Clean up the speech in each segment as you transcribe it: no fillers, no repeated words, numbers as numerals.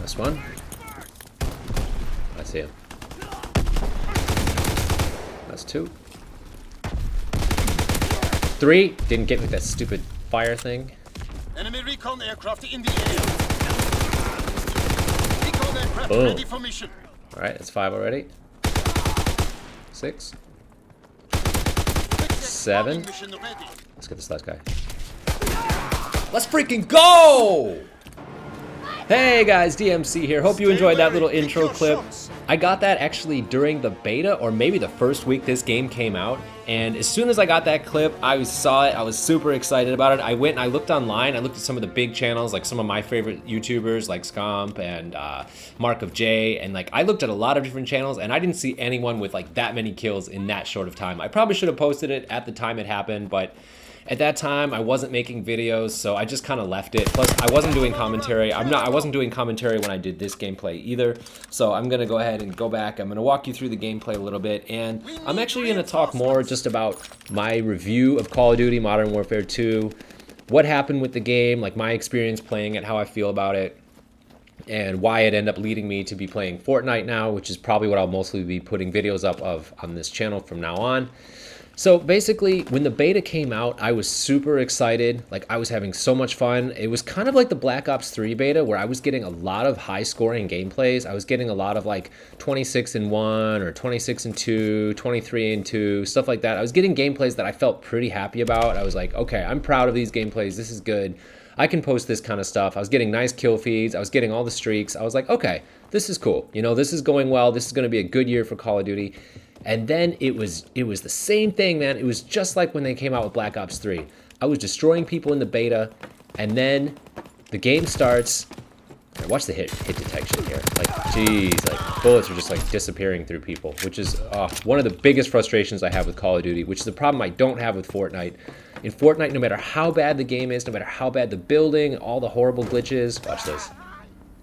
That's one. I see him. That's two. Three. Didn't get with that stupid fire thing. Enemy recon aircraft in the air. Recon aircraft ready for mission. Alright, that's 5 already. 6. 7. Let's get this last guy. Let's freaking go! Hey guys, DMC here. Hope you enjoyed that little intro clip. I got that actually during the beta, or maybe the first week this game came out. And as soon as I got that clip, I saw it, I was super excited about it. I went and I looked online, I looked at some of the big channels, like some of my favorite YouTubers, like Scomp and Mark of J, and like I looked at a lot of different channels, and I didn't see anyone with like that many kills in that short of time. I probably should have posted it at the time it happened, but at that time, I wasn't making videos, so I just kind of left it. Plus, I wasn't doing commentary. I wasn't doing commentary when I did this gameplay either. So I'm gonna go ahead and go back. I'm gonna walk you through the gameplay a little bit, and I'm actually gonna talk more just about my review of Call of Duty Modern Warfare 2, what happened with the game, like my experience playing it, how I feel about it, and why it ended up leading me to be playing Fortnite now, which is probably what I'll mostly be putting videos up of on this channel from now on. So basically, when the beta came out, I was super excited. Like, I was having so much fun. It was kind of like the Black Ops 3 beta, where I was getting a lot of high-scoring gameplays. I was getting a lot of like 26-1 or 26-2, 23-2, stuff like that. I was getting gameplays that I felt pretty happy about. I was like, okay, I'm proud of these gameplays. This is good. I can post this kind of stuff. I was getting nice kill feeds. I was getting all the streaks. I was like, okay, this is cool. You know, this is going well. This is going to be a good year for Call of Duty. And then it was the same thing, man. It was just like when they came out with Black Ops 3. I was destroying people in the beta, and then the game starts. Watch the hit detection here. Like, geez, like bullets are just like disappearing through people, which is one of the biggest frustrations I have with Call of Duty, which is the problem I don't have with Fortnite. In Fortnite, no matter how bad the game is, no matter how bad the building, all the horrible glitches, watch this.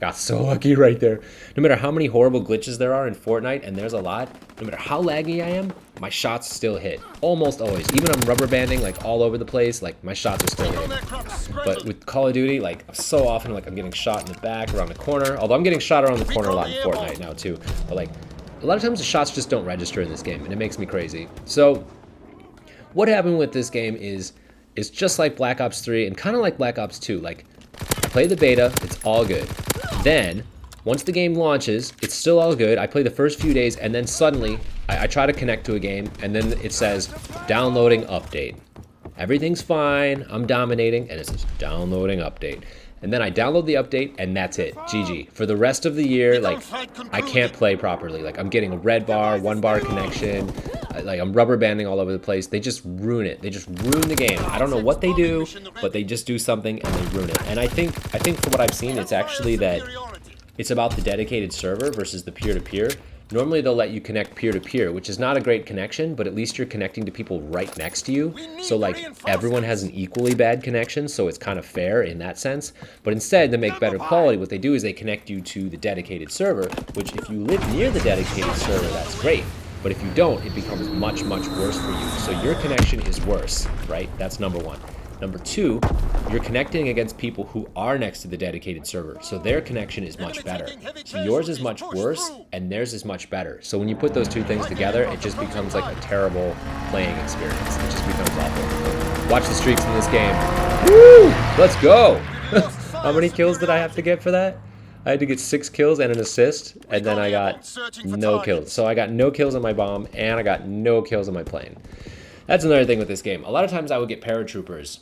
Got so lucky right there. No matter how many horrible glitches there are in Fortnite, and there's a lot, no matter how laggy I am, my shots still hit. Almost always. Even I'm rubber banding like all over the place, like my shots are still hitting. But with Call of Duty, like so often like I'm getting shot in the back, around the corner. Although I'm getting shot around the corner a lot in Fortnite now too. But like a lot of times the shots just don't register in this game, and it makes me crazy. So what happened with this game is just like Black Ops 3 and kind of like Black Ops 2. Like, I play the beta, it's all good. Then, once the game launches, it's still all good. I play the first few days, and then suddenly, I try to connect to a game, and then it says, downloading update. Everything's fine, I'm dominating, and it says, downloading update. And then I download the update, and that's it. GG. For the rest of the year, like, I can't play properly. Like, I'm getting a red bar, 1 bar connection. Like, I'm rubber banding all over the place. They just ruin it. They just ruin the game. I don't know what they do, but they just do something and they ruin it. And I think for what I've seen, it's actually that it's about the dedicated server versus the peer-to-peer. Normally they'll let you connect peer-to-peer, which is not a great connection, but at least you're connecting to people right next to you. So like everyone has an equally bad connection, so it's kind of fair in that sense. But instead, to make better quality, what they do is they connect you to the dedicated server, which if you live near the dedicated server, that's great. But if you don't, it becomes much, much worse for you. So your connection is worse, right? That's number one. Number two, you're connecting against people who are next to the dedicated server. So their connection is much better. So yours is much worse and theirs is much better. So when you put those two things together, it just becomes like a terrible playing experience. It just becomes awful. Watch the streaks in this game. Woo! Let's go! How many kills did I have to get for that? I had to get 6 kills and an assist, and then I got no kills. So I got no kills on my bomb, and I got no kills on my plane. That's another thing with this game. A lot of times I would get paratroopers,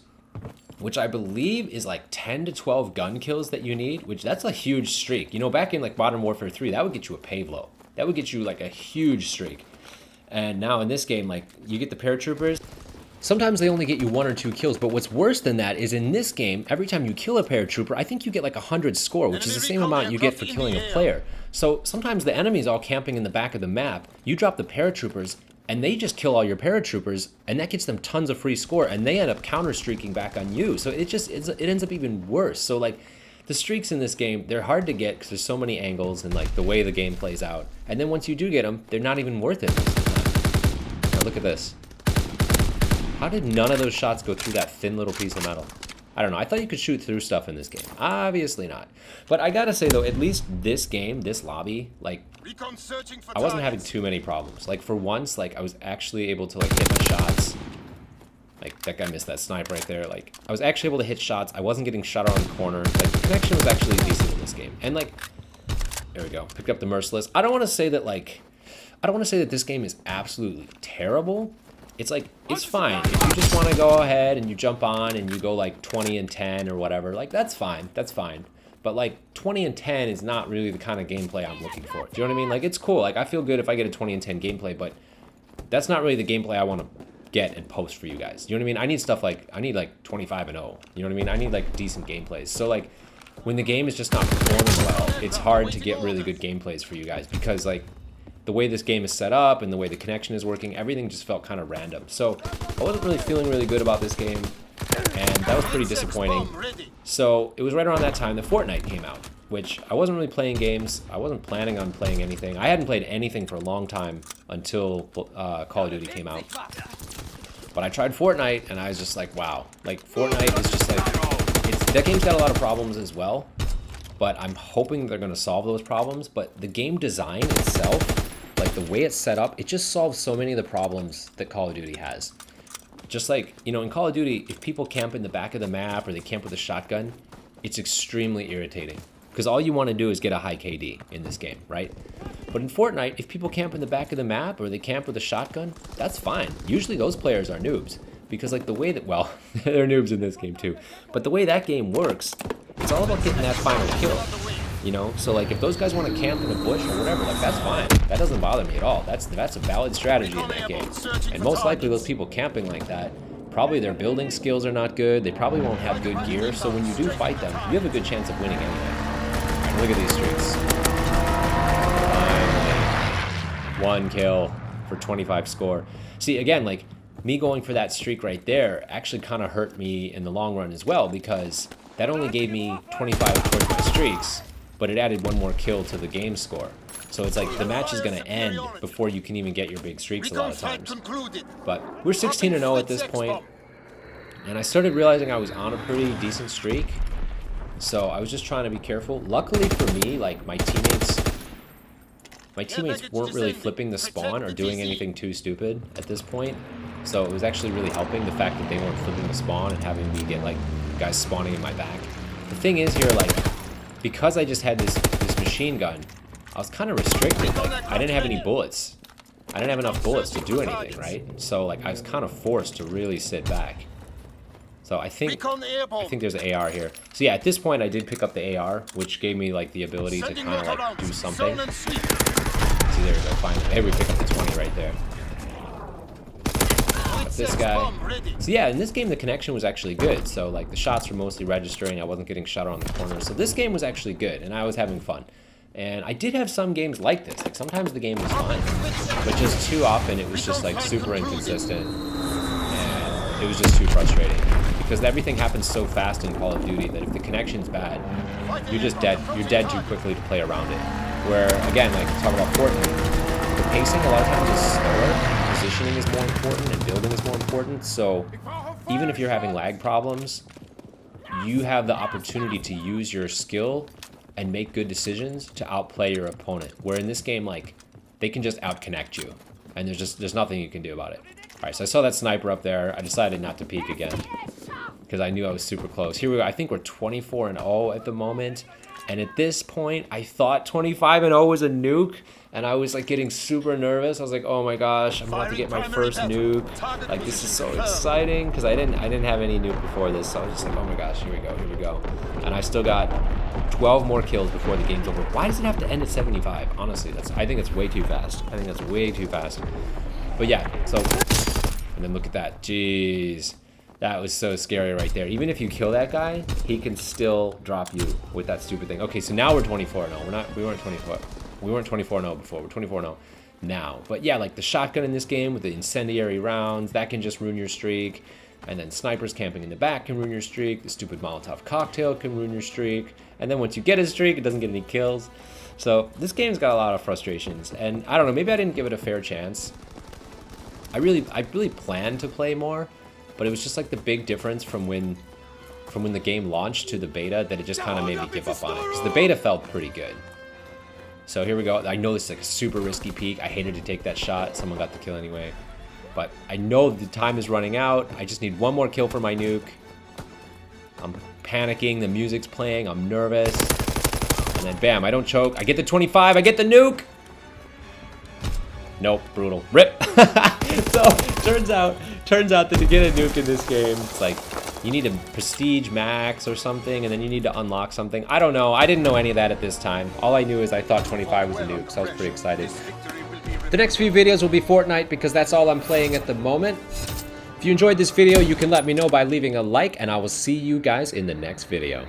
which I believe is like 10 to 12 gun kills that you need, which that's a huge streak. You know, back in like Modern Warfare 3, that would get you a pavlo. That would get you like a huge streak. And now in this game, like, you get the paratroopers. Sometimes they only get you 1 or 2 kills, but what's worse than that is in this game, every time you kill a paratrooper, I think you get like 100 score, which is the same amount you get for killing a player. So sometimes the enemy's all camping in the back of the map, you drop the paratroopers, and they just kill all your paratroopers, and that gets them tons of free score, and they end up counter-streaking back on you. So it ends up even worse. So like, the streaks in this game, they're hard to get because there's so many angles and like the way the game plays out. And then once you do get them, they're not even worth it. Now look at this. How did none of those shots go through that thin little piece of metal? I don't know. I thought you could shoot through stuff in this game. Obviously not. But I gotta say though, at least this game, this lobby, like, I wasn't having too many problems. Like for once, like I was actually able to like hit my shots. Like that guy missed that snipe right there. Like I was actually able to hit shots. I wasn't getting shot around the corner. Like the connection was actually decent in this game. And like, there we go. Picked up the Merciless. I don't want to say that like, I don't want to say that this game is absolutely terrible. It's like, it's fine. If you just want to go ahead and you jump on and you go like 20 and 10 or whatever, like that's fine. That's fine. But like 20 and 10 is not really the kind of gameplay I'm looking for. Do you know what I mean? Like it's cool. Like I feel good if I get a 20 and 10 gameplay, but that's not really the gameplay I want to get and post for you guys. You know what I mean? I need stuff like, I need like 25 and 0. You know what I mean? I need like decent gameplays. So like when the game is just not performing well, it's hard to get really good gameplays for you guys because like the way this game is set up and the way the connection is working, everything just felt kind of random. So I wasn't really feeling really good about this game, and that was pretty disappointing. So it was right around that time that Fortnite came out, which I wasn't really playing games. I wasn't planning on playing anything. I hadn't played anything for a long time until Call of Duty came out. But I tried Fortnite, and I was just like, wow. Like, Fortnite is just like, that game's got a lot of problems as well, but I'm hoping they're going to solve those problems. But the game design itself, like the way it's set up, it just solves so many of the problems that Call of Duty has. Just like, you know, in Call of Duty, if people camp in the back of the map or they camp with a shotgun, it's extremely irritating. Because all you want to do is get a high KD in this game, right? But in Fortnite, if people camp in the back of the map or they camp with a shotgun, that's fine. Usually those players are noobs. Because like the way that, well, they're noobs in this game too. But the way that game works, it's all about getting that final kill. You know, so like if those guys want to camp in a bush or whatever, like that's fine. That doesn't bother me at all. That's a valid strategy in that game. And most likely those people camping like that, probably their building skills are not good. They probably won't have good gear. So when you do fight them, you have a good chance of winning anyway. Right, look at these streaks. Finally, 1 kill for 25 score. See, again, like me going for that streak right there actually kind of hurt me in the long run as well, because that only gave me 25 quick streaks, but it added 1 more kill to the game score. So it's like the match is going to end before you can even get your big streaks a lot of times. But we're 16 and 0 at this point, and I started realizing I was on a pretty decent streak. So I was just trying to be careful. Luckily for me, like my teammates weren't really flipping the spawn or doing anything too stupid at this point. So it was actually really helping, the fact that they weren't flipping the spawn and having me get like guys spawning in my back. The thing is here, like, because I just had this machine gun, I was kind of restricted. Like, I didn't have any bullets. I didn't have enough bullets to do anything, right? So like I was kind of forced to really sit back. So I think there's an AR here. So yeah, at this point I did pick up the AR, which gave me like the ability to kind of like do something. See, there we go, finally. Hey, we pick up the 20 right there. Got this guy. So yeah, in this game the connection was actually good. So like the shots were mostly registering. I wasn't getting shot around the corner. So this game was actually good, and I was having fun. And I did have some games like this. Like sometimes the game was fun, but just too often it was just like super inconsistent, and it was just too frustrating. Because everything happens so fast in Call of Duty that if the connection's bad, you're just dead. You're dead too quickly to play around it. Where, again, like talk about Fortnite, the pacing a lot of times is slower, positioning is more important, and building is more important. So even if you're having lag problems, you have the opportunity to use your skill and make good decisions to outplay your opponent. Where in this game, like, they can just out-connect you, and there's nothing you can do about it. All right, so I saw that sniper up there. I decided not to peek again, because I knew I was super close. Here we go. I think we're 24 and 0 at the moment. And at this point, I thought 25 and 0 was a nuke. And I was like getting super nervous. I was like, oh my gosh, I'm about to get my first nuke. Like, this is so exciting. Because I didn't have any nuke before this. So I was just like, oh my gosh, here we go, here we go. And I still got 12 more kills before the game's over. Why does it have to end at 75? Honestly, I think it's way too fast. I think that's way too fast. But yeah, so, and then look at that. Jeez. That was so scary right there. Even if you kill that guy, he can still drop you with that stupid thing. Okay, so now we're 24-0. We weren't 24. We weren't 24-0 before. We're 24-0 now. But yeah, like the shotgun in this game with the incendiary rounds, that can just ruin your streak. And then snipers camping in the back can ruin your streak. The stupid Molotov cocktail can ruin your streak. And then once you get a streak, it doesn't get any kills. So this game's got a lot of frustrations. And I don't know, maybe I didn't give it a fair chance. I really planned to play more. But it was just like the big difference from when from when the game launched to the beta that it just kind of made me give up on it. Because the beta felt pretty good. So here we go. I know this is like a super risky peek. I hated to take that shot. Someone got the kill anyway. But I know the time is running out. I just need one more kill for my nuke. I'm panicking. The music's playing. I'm nervous. And then bam, I don't choke. I get the 25. I get the nuke. Nope, brutal. Rip. So turns out that to get a nuke in this game, it's like you need a prestige max or something, and then you need to unlock something. I don't know. I didn't know any of that at this time. All I knew is I thought 25 was a nuke, so I was pretty excited. The next few videos will be Fortnite because that's all I'm playing at the moment. If you enjoyed this video, you can let me know by leaving a like, and I will see you guys in the next video.